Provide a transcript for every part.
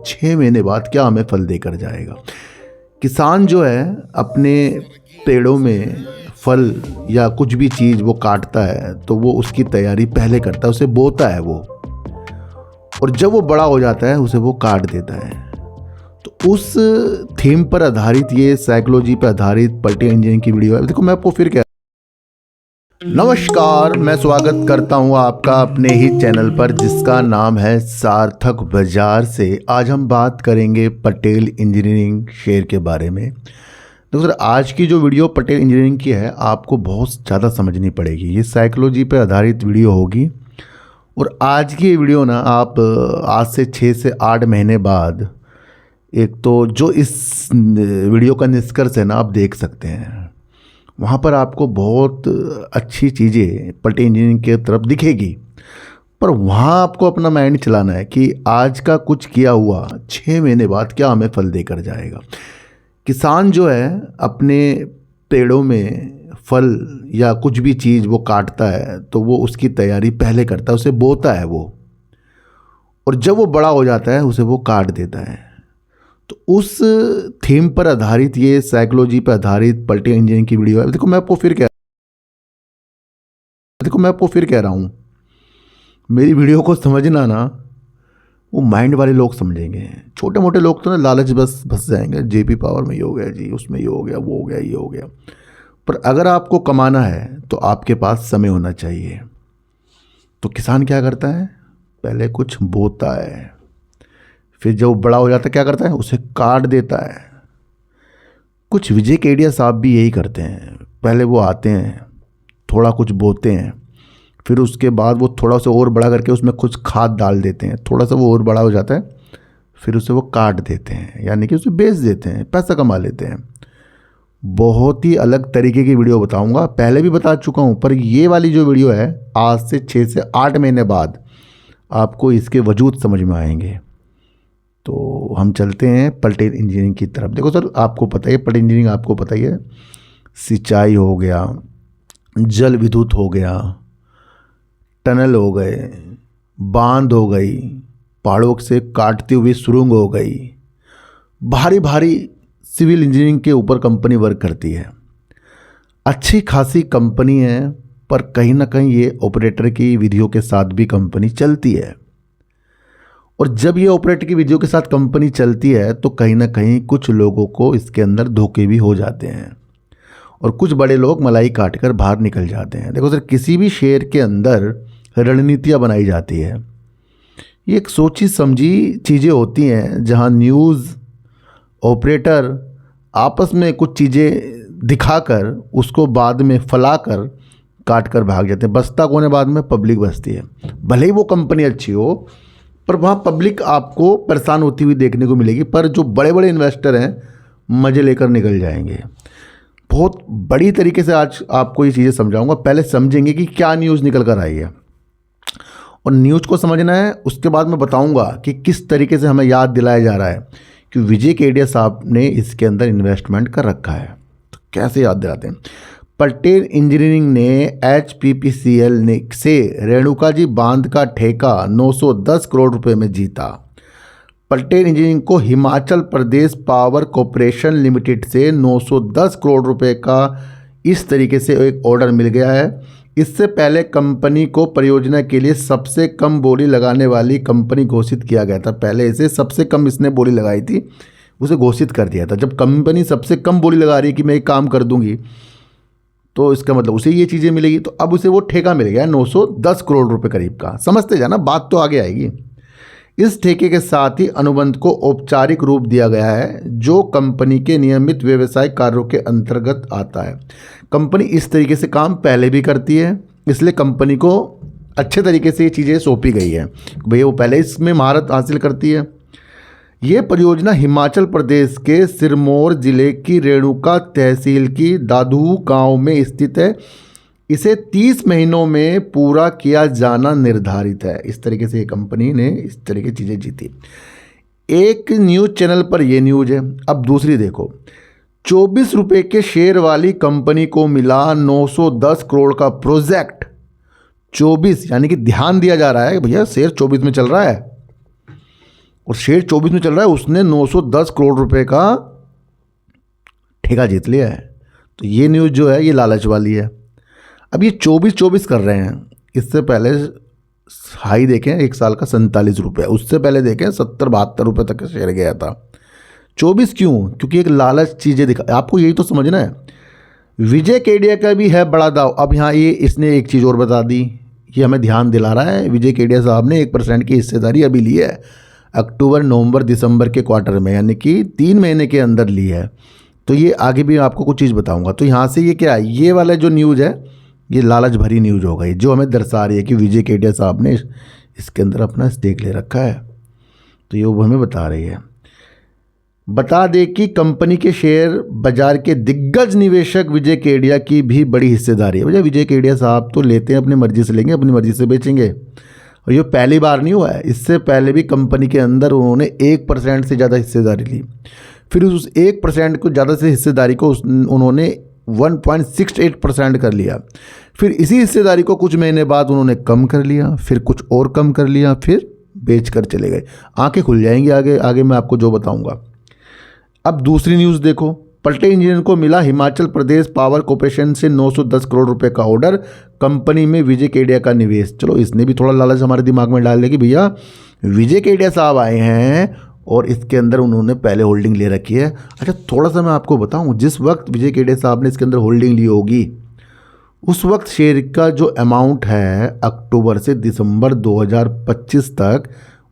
6 महीने बाद क्या हमें फल देकर जाएगा। किसान जो है अपने पेड़ों में फल या कुछ भी चीज़ वो काटता है तो वो उसकी तैयारी पहले करता है, उसे बोता है वो, और जब वो बड़ा हो जाता है उसे वो काट देता है। तो उस थीम पर आधारित ये साइकोलॉजी पर आधारित पलटी इंजीनियरिंग की वीडियो है। देखो मैं आपको फिर नमस्कार, मैं स्वागत करता हूं आपका अपने ही चैनल पर जिसका नाम है सार्थक बाजार से। आज हम बात करेंगे पटेल इंजीनियरिंग शेयर के बारे में। देखो सर, आज की जो वीडियो पटेल इंजीनियरिंग की है आपको बहुत ज़्यादा समझनी पड़ेगी। ये साइकोलॉजी पर आधारित वीडियो होगी और आज की वीडियो ना आप आज से 6 से 8 महीने बाद एक तो जो इस वीडियो का निष्कर्ष है ना आप देख सकते हैं, वहाँ पर आपको बहुत अच्छी चीज़ें पलटी इंजीनियरिंग के तरफ दिखेगी। पर वहाँ आपको अपना माइंड चलाना है कि आज का कुछ किया हुआ 6 महीने बाद क्या हमें फल देकर जाएगा। किसान जो है अपने पेड़ों में फल या कुछ भी चीज़ वो काटता है तो वो उसकी तैयारी पहले करता है, उसे बोता है वो, और जब वो बड़ा हो जाता है उसे वो काट देता है। तो उस थीम पर आधारित ये साइकोलॉजी पर आधारित पलटी इंजीनियरिंग की वीडियो है। देखो मैं आपको फिर कह रहा हूँ, मेरी वीडियो को समझना ना वो माइंड वाले लोग समझेंगे। छोटे मोटे लोग तो ना लालच बस फंस जाएंगे, जेपी पावर में ये हो गया जी, उसमें ये हो गया, वो हो गया, ये हो गया। पर अगर आपको कमाना है तो आपके पास समय होना चाहिए। तो किसान क्या करता है, पहले कुछ बोता है, फिर जब वो बड़ा हो जाता है क्या करता है, उसे काट देता है। कुछ विजय केडिया साहब भी यही करते हैं। पहले वो आते हैं, थोड़ा कुछ बोते हैं, फिर उसके बाद वो थोड़ा सा और बड़ा करके उसमें कुछ खाद डाल देते हैं, थोड़ा सा वो और बड़ा हो जाता है, फिर उसे वो काट देते हैं, यानी कि उसे बेच देते हैं, पैसा कमा लेते हैं। बहुत ही अलग तरीके की वीडियो बताऊंगा, पहले भी बता चुका हूं, पर ये वाली जो वीडियो है आज से 6 से 8 महीने बाद आपको इसके वजूद समझ में आएंगे। तो हम चलते हैं पटेल इंजीनियरिंग की तरफ। देखो सर, आपको पता है पटेल इंजीनियरिंग आपको पता ही है, सिंचाई हो गया, जल विद्युत हो गया, टनल हो गए, बांध हो गई, पहाड़ों से काटती हुई सुरंग हो गई, भारी भारी सिविल इंजीनियरिंग के ऊपर कंपनी वर्क करती है। अच्छी खासी कंपनी है, पर कहीं ना कहीं ये ऑपरेटर की विधियों के साथ भी कंपनी चलती है। और जब ये ऑपरेटर की विधियों के साथ कंपनी चलती है तो कहीं ना कहीं कुछ लोगों को इसके अंदर धोखे भी हो जाते हैं और कुछ बड़े लोग मलाई काट कर बाहर निकल जाते हैं। देखो सर, किसी भी शेयर के अंदर रणनीतियाँ बनाई जाती है। ये एक सोची समझी चीज़ें होती हैं जहां न्यूज़ ऑपरेटर आपस में कुछ चीज़ें दिखाकर उसको बाद में फलाकर काट कर भाग जाते हैं। बसता कौन है बाद में, पब्लिक बसती है। भले ही वो कंपनी अच्छी हो पर वहाँ पब्लिक आपको परेशान होती हुई देखने को मिलेगी, पर जो बड़े बड़े इन्वेस्टर हैं मज़े लेकर निकल जाएंगे। बहुत बड़ी तरीके से आज आपको ये चीज़ें समझाऊंगा। पहले समझेंगे कि क्या न्यूज़ निकल कर आई है, और न्यूज़ को समझना है, उसके बाद मैं बताऊंगा कि किस तरीके से हमें याद दिलाया जा रहा है कि विजय केडिया साहब ने इसके अंदर इन्वेस्टमेंट कर रखा है। तो कैसे याद दिलाते हैं। पटेल इंजीनियरिंग ने HPPCL ने से रेणुका जी बांध का ठेका 910 करोड़ रुपए में जीता। पटेल इंजीनियरिंग को Himachal Pradesh power corporation limited से 910 करोड़ रुपए का इस तरीके से एक ऑर्डर मिल गया है। इससे पहले कंपनी को परियोजना के लिए सबसे कम बोली लगाने वाली कंपनी घोषित किया गया था। पहले इसे सबसे कम इसने बोली लगाई थी, उसे घोषित कर दिया था। जब कंपनी सबसे कम बोली लगा रही है कि मैं एक काम कर दूंगी तो इसका मतलब उसे ये चीज़ें मिलेगी। तो अब उसे वो ठेका मिल गया 910 करोड़ रुपए करीब का। समझते जाना, बात तो आगे आएगी। इस ठेके के साथ ही अनुबंध को औपचारिक रूप दिया गया है जो कंपनी के नियमित व्यवसायिक कार्यों के अंतर्गत आता है। कंपनी इस तरीके से काम पहले भी करती है, इसलिए कंपनी को अच्छे तरीके से ये चीज़ें सौंपी गई है। भैया वो पहले इसमें महारत हासिल करती है। ये परियोजना हिमाचल प्रदेश के सिरमौर जिले की रेणुका तहसील की दादू गांव में स्थित है। इसे 30 महीनों में पूरा किया जाना निर्धारित है। इस तरीके से ये कंपनी ने इस तरह की चीज़ें जीती। एक न्यूज़ चैनल पर ये न्यूज़ है। अब दूसरी देखो, 24 रुपये के शेयर वाली कंपनी को मिला 910 करोड़ का प्रोजेक्ट। 24 यानी कि ध्यान दिया जा रहा है कि भैया शेयर 24 में चल रहा है। और शेयर 24 में चल रहा है, उसने 910 करोड़ रुपए का ठेका जीत लिया है। तो ये न्यूज़ जो है ये लालच वाली है। अब ये 24 कर रहे हैं, इससे पहले हाई देखें एक साल का 47 रुपये, उससे पहले देखें 70-72 रुपये तक का शेयर गया था। 24 क्यों? क्योंकि एक लालच चीज़ें दिखा, आपको यही तो समझना है। विजय केडिया का भी है बड़ा दाव। अब यहाँ ये इसने एक चीज़ और बता दी, ये हमें ध्यान दिला रहा है। विजय केडिया साहब ने 1% की हिस्सेदारी अभी ली है अक्टूबर, नवंबर, दिसंबर के क्वार्टर में, यानी कि 3 महीने के अंदर ली है। तो ये आगे भी आपको कुछ चीज़ बताऊंगा। तो यहाँ से ये क्या है, ये वाला जो न्यूज़ है ये लालच भरी न्यूज़ हो गई, जो हमें दर्शा रही है कि विजय केडिया साहब ने इसके अंदर अपना स्टेक ले रखा है। तो ये वो हमें बता रही है। बता दें कि कंपनी के शेयर बाजार के दिग्गज निवेशक विजय केडिया की भी बड़ी हिस्सेदारी है। भैया विजय केडिया साहब तो लेते हैं, अपनी मर्जी से लेंगे, अपनी मर्जी से बेचेंगे। और ये पहली बार नहीं हुआ है, इससे पहले भी कंपनी के अंदर उन्होंने 1% से ज़्यादा हिस्सेदारी ली। फिर उस 1% को ज़्यादा से हिस्सेदारी को उन्होंने 1.68% कर लिया। फिर इसी हिस्सेदारी को कुछ महीने बाद उन्होंने कम कर लिया, फिर कुछ और कम कर लिया, फिर बेच कर चले गए। आंखें खुल जाएंगी आगे आगे मैं आपको जो बताऊंगा। अब दूसरी न्यूज़ देखो, पलटे इंजीनियर को मिला हिमाचल प्रदेश पावर कॉर्पोरेशन से 910 करोड़ रुपए का ऑर्डर, कंपनी में विजय केडिया का निवेश। चलो इसने भी थोड़ा लालच हमारे दिमाग में डाल दिया कि भैया विजय केडिया साहब आए हैं और इसके अंदर उन्होंने पहले होल्डिंग ले रखी है। अच्छा थोड़ा सा मैं आपको बताऊं, जिस वक्त विजय केडिया साहब ने इसके अंदर होल्डिंग ली होगी उस वक्त शेयर का जो अमाउंट है अक्टूबर से दिसंबर 2025 तक,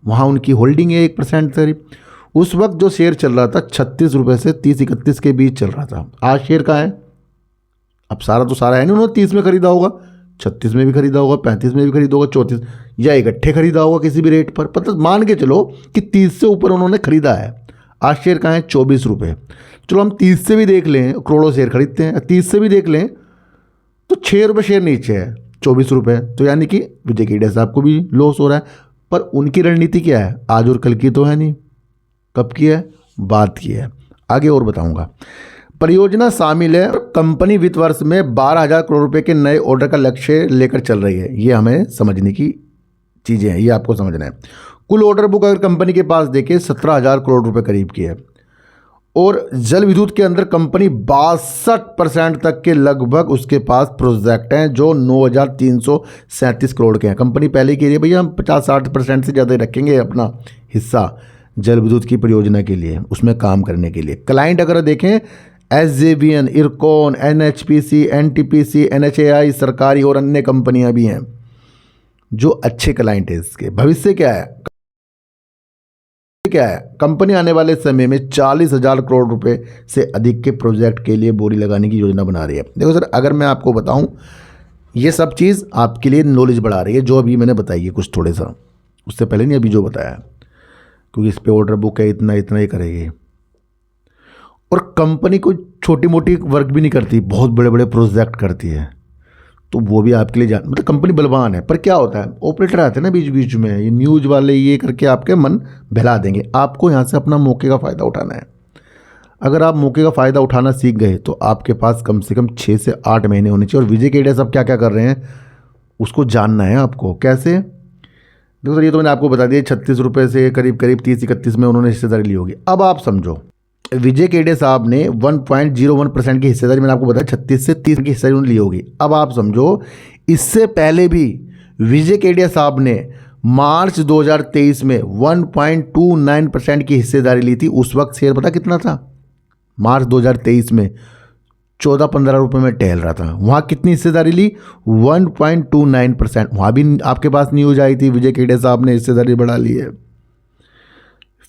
वहाँ उनकी होल्डिंग है 1% करीब। उस वक्त जो शेयर चल रहा था 36 रुपये से 30-31 के बीच चल रहा था। आज शेयर का है, अब सारा तो सारा है नहीं, उन्होंने 30 में खरीदा होगा, 36 में भी खरीदा होगा, 35 में भी खरीदा होगा, 34 या इकट्ठे खरीदा होगा किसी भी रेट पर। पता मान के चलो कि 30 से ऊपर उन्होंने खरीदा है। आज शेयर का है 24 रुपये। चलो हम 30 से भी देख लें, करोड़ों शेयर खरीदते हैं, 30 से भी देख लें तो 6 रुपये शेयर नीचे है, 24 रुपये। तो यानी कि विजय केडिया साहब को भी लॉस हो रहा है। पर उनकी रणनीति क्या है, आज और कल की तो है नहीं, कब की है, बात की है। आगे और बताऊंगा। परियोजना शामिल है, कंपनी वित्त वर्ष में 12,000 करोड़ रुपए के नए ऑर्डर का लक्ष्य लेकर चल रही है। ये हमें समझने की चीज़ें हैं, ये आपको समझना है। कुल ऑर्डर बुक अगर कंपनी के पास देखें 17,000 करोड़ रुपए करीब की है। और जल विद्युत के अंदर कंपनी 62% तक के लगभग उसके पास प्रोजेक्ट हैं जो 9,337 करोड़ के हैं। कंपनी पहले कह रही है भैया हम 50-60% से ज़्यादा रखेंगे अपना हिस्सा जल विद्युत की परियोजना के लिए, उसमें काम करने के लिए। क्लाइंट अगर देखें SJVN, IRCON, NHPC, NTPC, NHAI, सरकारी और अन्य कंपनियां भी हैं जो अच्छे क्लाइंट हैं इसके। भविष्य क्या है, कंपनी आने वाले समय में 40,000 करोड़ रुपए से अधिक के प्रोजेक्ट के लिए बोली लगाने की योजना बना रही है। देखो सर, अगर मैं आपको बताऊं, ये सब चीज़ आपके लिए नॉलेज बढ़ा रही है जो अभी मैंने बताई है कुछ थोड़े सा, उससे पहले नहीं अभी जो बताया, क्योंकि इस पे ऑर्डर बुक है, इतना इतना ही करेगी। और कंपनी को छोटी मोटी वर्क भी नहीं करती, बहुत बड़े बड़े प्रोजेक्ट करती है। तो वो भी आपके लिए मतलब कंपनी बलवान है। पर क्या होता है, ऑपरेटर आते हैं ना बीच बीच में, ये न्यूज़ वाले ये करके आपके मन बहला देंगे। आपको यहाँ से अपना मौके का फ़ायदा उठाना है। अगर आप मौके का फ़ायदा उठाना सीख गए तो आपके पास कम से कम 6 से 8 महीने होने चाहिए। और विजय केडिया साहब क्या क्या कर रहे हैं उसको जानना है आपको। कैसे, देखो सर ये तो मैंने आपको बता दिया, 36 रुपये से करीब 30-31 में उन्होंने हिस्सेदारी ली होगी। अब आप समझो, विजय केडिया साहब ने 1.01% की हिस्सेदारी, मैंने आपको बताया 36 से 30 की हिस्सेदारी उन्होंने ली होगी। अब आप समझो, इससे पहले भी विजय केडिया साहब ने मार्च 2023 में 1.29% की हिस्सेदारी ली थी। उस वक्त शेयर पता कितना था, मार्च 2023 में 14-15 रुपये में टहल रहा था। वहाँ कितनी हिस्सेदारी ली, 1.29%। वहाँ भी आपके पास न्यूज आई थी विजय केडिया साहब ने हिस्सेदारी बढ़ा ली है।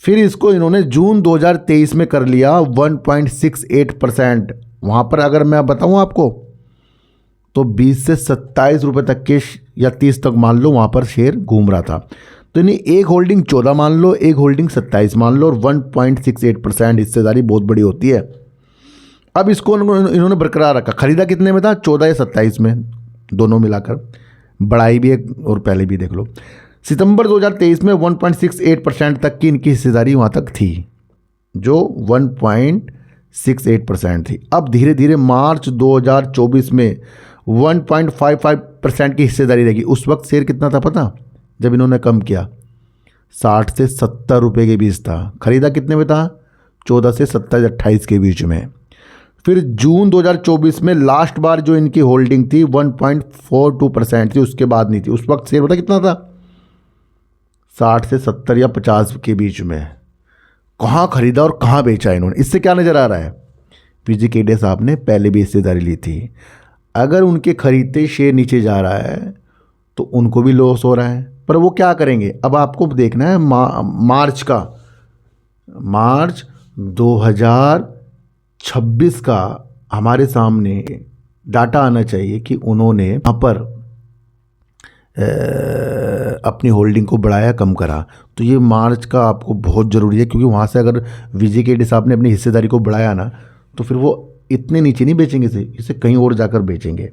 फिर इसको इन्होंने जून 2023 में कर लिया 1.68%। वहाँ पर अगर मैं बताऊँ आपको तो 20 से 27 रुपये तक के या 30 तक मान लो वहाँ पर शेयर घूम रहा था। तो इन्हें एक होल्डिंग 14 मान लो, एक होल्डिंग 27 मान लो, और 1.68% हिस्सेदारी बहुत बड़ी होती है। अब इसको इन्होंने बरकरार रखा। खरीदा कितने में था, 14 या 27 में, दोनों मिलाकर, बढ़ाई भी है और पहले भी देख लो। सितंबर 2023 में 1.68% तक की इनकी हिस्सेदारी वहाँ तक थी, जो 1.68% थी। अब धीरे धीरे मार्च 2024 में 1.55% की हिस्सेदारी रहेगी। उस वक्त शेयर कितना था पता, जब इन्होंने कम किया 60 से 70 रुपये के बीच था। ख़रीदा कितने में था? 14 से 27-28 के बीच में। फिर जून 2024 में लास्ट बार जो इनकी होल्डिंग थी 1.42% थी, उसके बाद नहीं थी। उस वक्त शेयर पता कितना था? 60 से 70 या 50 के बीच में। कहाँ खरीदा और कहाँ बेचा इन्होंने? इससे क्या नज़र आ रहा है? विजय केडिया साहब ने पहले भी हिस्सेदारी ली थी। अगर उनके खरीदते शेयर नीचे जा रहा है तो उनको भी लॉस हो रहा है, पर वो क्या करेंगे? अब आपको देखना है मार्च 2026 का हमारे सामने डाटा आना चाहिए कि उन्होंने वहाँ पर अपनी होल्डिंग को बढ़ाया कम करा। तो ये मार्च का आपको बहुत ज़रूरी है, क्योंकि वहाँ से अगर विजय केडिया साहब ने अपनी हिस्सेदारी को बढ़ाया ना तो फिर वो इतने नीचे नहीं बेचेंगे, इसे कहीं और जाकर बेचेंगे।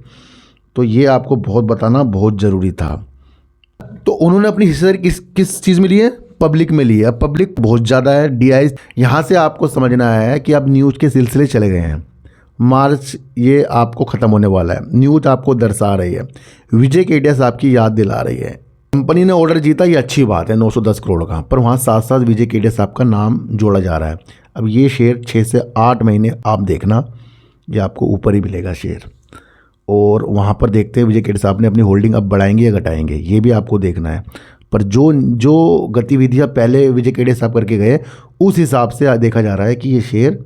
तो ये आपको बहुत बताना बहुत ज़रूरी था। तो उन्होंने अपनी हिस्सेदारी किस चीज़ में ली है? पब्लिक में ली है। अब पब्लिक बहुत ज़्यादा है, DI। यहाँ से आपको समझना है कि अब न्यूज़ के सिलसिले चले गए हैं। मार्च ये आपको ख़त्म होने वाला है। न्यूज़ आपको दर्शा रही है, विजय केडिया साहब की याद दिला रही है। कंपनी ने ऑर्डर जीता, ये अच्छी बात है 910 करोड़ का, पर वहाँ साथ साथ विजय केडिया साहब का नाम जोड़ा जा रहा है। अब ये शेयर 6 से 8 महीने आप देखना, ये आपको ऊपर ही मिलेगा शेयर। और वहाँ पर देखते हैं विजय केडिया साहब ने अपनी होल्डिंग अब बढ़ाएंगे या घटाएंगे, ये भी आपको देखना है। पर जो गतिविधियाँ पहले विजय केडिया साहब करके गए, उस हिसाब से देखा जा रहा है कि ये शेयर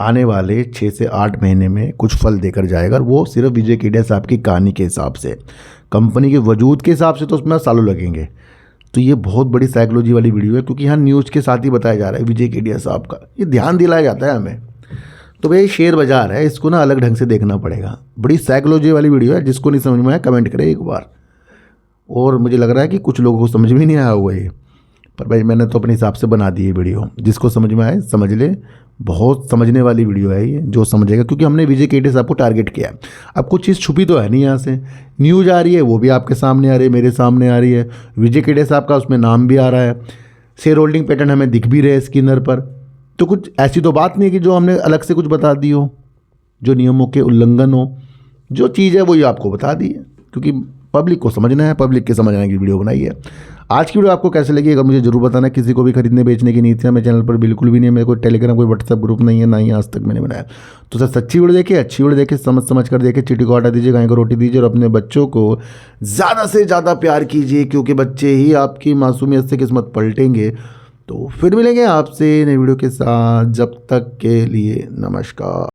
आने वाले 6 से 8 महीने में कुछ फल देकर जाएगा। वो सिर्फ विजय केडिया साहब की कहानी के हिसाब से, कंपनी के वजूद के हिसाब से तो उसमें सालों लगेंगे। तो ये बहुत बड़ी साइकोलॉजी वाली वीडियो है, क्योंकि यहाँ न्यूज़ के साथ ही बताया जा रहा है विजय केडिया साहब का, ये ध्यान दिलाया जाता है हमें। तो भाई शेयर बाजार है, इसको ना अलग ढंग से देखना पड़ेगा। बड़ी साइकोलॉजी वाली वीडियो है, जिसको नहीं समझ में आया कमेंट करें एक बार। और मुझे लग रहा है कि कुछ लोगों को समझ में नहीं आया होगा ये, पर भाई मैंने तो अपने हिसाब से बना दी है वीडियो। जिसको समझ में आए समझ ले, बहुत समझने वाली वीडियो है ये, जो समझेगा। क्योंकि हमने विजय केडिया साहब को टारगेट किया है। अब कुछ चीज़ छुपी तो है नहीं, यहाँ से न्यूज़ आ रही है, वो भी आपके सामने आ रही है, मेरे सामने आ रही है। विजय केडिया साहब का उसमें नाम भी आ रहा है, शेयर होल्डिंग पैटर्न हमें दिख भी रहे हैं स्कैनर पर। तो कुछ ऐसी तो बात नहीं है कि जो हमने अलग से कुछ बता दी हो, जो नियमों के उल्लंघन हो। जो चीज़ है वही आपको बता दी है, क्योंकि पब्लिक को समझना है, पब्लिक के समझने की वीडियो बनाई है। आज की वीडियो आपको कैसे लगी अगर मुझे जरूर बताना। किसी को भी खरीदने बेचने की नीतियाँ मेरे चैनल पर बिल्कुल भी नहीं है। मेरे को टेलीग्राम कोई व्हाट्सएप ग्रुप नहीं है, ना ही आज तक मैंने बनाया। तो सर सच्ची वीडियो देखिए, अच्छी वीडियो देखिए, समझ कर देखिए, चिट्ठी को हटा दीजिए, गाय को रोटी दीजिए, और अपने बच्चों को ज़्यादा से ज़्यादा प्यार कीजिए, क्योंकि बच्चे ही आपकी मासूमियत से किस्मत पलटेंगे। तो फिर मिलेंगे आपसे नई वीडियो के साथ, जब तक के लिए नमस्कार।